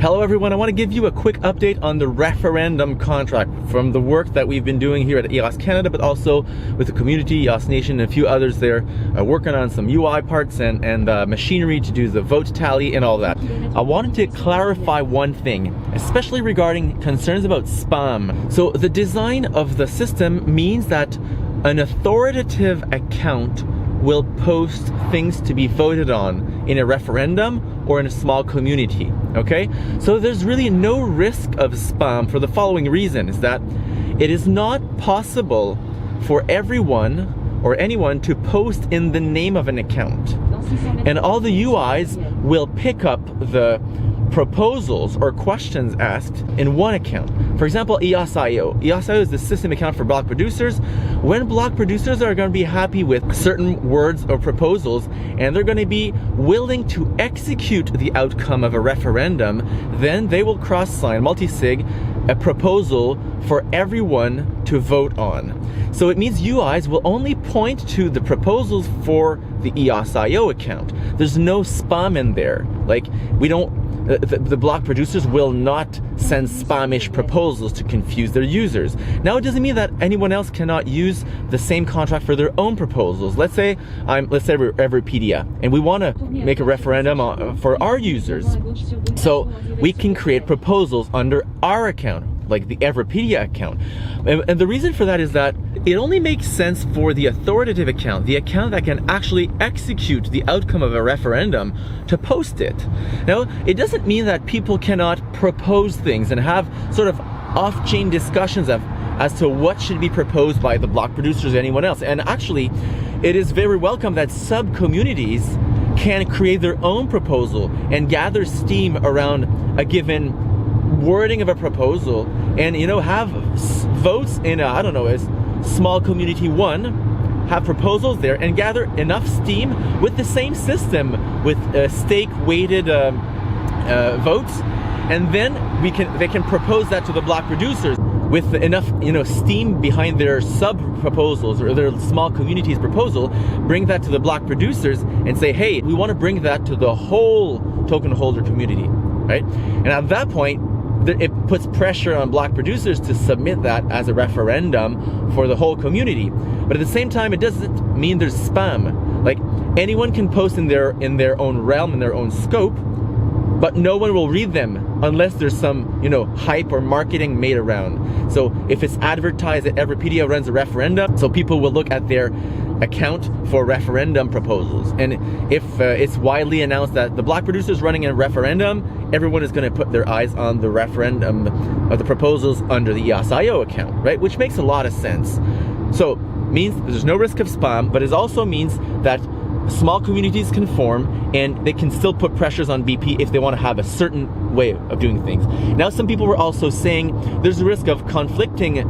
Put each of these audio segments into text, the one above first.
Hello everyone, I want to give you a quick update on the referendum contract from the work that we've been doing here at EOS Canada, but also with the community, EOS Nation, and a few others there, working on some UI parts and machinery to do the vote tally and all that. I wanted to clarify one thing, especially regarding concerns about spam. So the design of the system means that an authoritative account will post things to be voted on in a referendum or in a small community, okay? So there's really no risk of spam for the following reason, is that it is not possible for everyone or anyone to post in the name of an account. And all the UIs will pick up the proposals or questions asked in one account. For example, EOS.io. EOS.io is the system account for block producers. When block producers are going to be happy with certain words or proposals and they're going to be willing to execute the outcome of a referendum, then they will cross-sign, multi-sig, a proposal for everyone to vote on. So it means UIs will only point to the proposals for the EOS.io account. There's no spam in there. Like, we don't, the block producers will not send spamish proposals to confuse their users. Now, it doesn't mean that anyone else cannot use the same contract for their own proposals. Let's say we're Everpedia and we want to make a referendum for our users. So we can create proposals under our account, like the Everpedia account. And the reason for that is that it only makes sense for the authoritative account, the account that can actually execute the outcome of a referendum, to post it. Now, it doesn't mean that people cannot propose things and have sort of off-chain discussions as to what should be proposed by the block producers or anyone else. And actually, it is very welcome that sub-communities can create their own proposal and gather steam around a given wording of a proposal and, you know, have votes in a, I don't know, as small community one, have proposals there and gather enough steam with the same system with stake weighted votes, and then they can propose that to the block producers with enough, you know, steam behind their sub proposals or their small community's proposal. Bring that to the block producers and say, hey, we want to bring that to the whole token holder community, right? And at that point, it puts pressure on block producers to submit that as a referendum for the whole community. But at the same time, it doesn't mean there's spam. Like, anyone can post in their own realm, in their own scope, but no one will read them unless there's some, you know, hype or marketing made around. So if it's advertised that Everpedia runs a referendum, so people will look at their account for referendum proposals. And if it's widely announced that the block producer is running a referendum, everyone is going to put their eyes on the referendum of the proposals under the EOS.io account, right? Which makes a lot of sense. So means there's no risk of spam, but it also means that small communities can form and they can still put pressures on BP if they want to have a certain way of doing things. Now, some people were also saying there's a risk of conflicting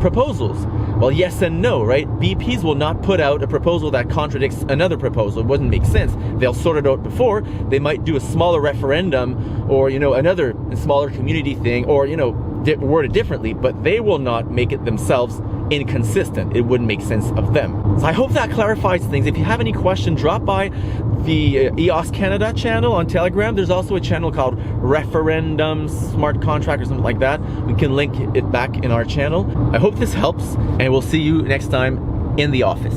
proposals. Well, yes and no, right? BPs will not put out a proposal that contradicts another proposal. It wouldn't make sense. They'll sort it out before. They might do a smaller referendum or, you know, another smaller community thing, or, you know, word it differently, but they will not make it themselves inconsistent. It wouldn't make sense of them. So I hope that clarifies things. If you have any questions, drop by the EOS Canada channel on Telegram. There's also a channel called Referendum Smart Contract or something like that. We can link it back in our channel. I hope this helps, and we'll see you next time in the office.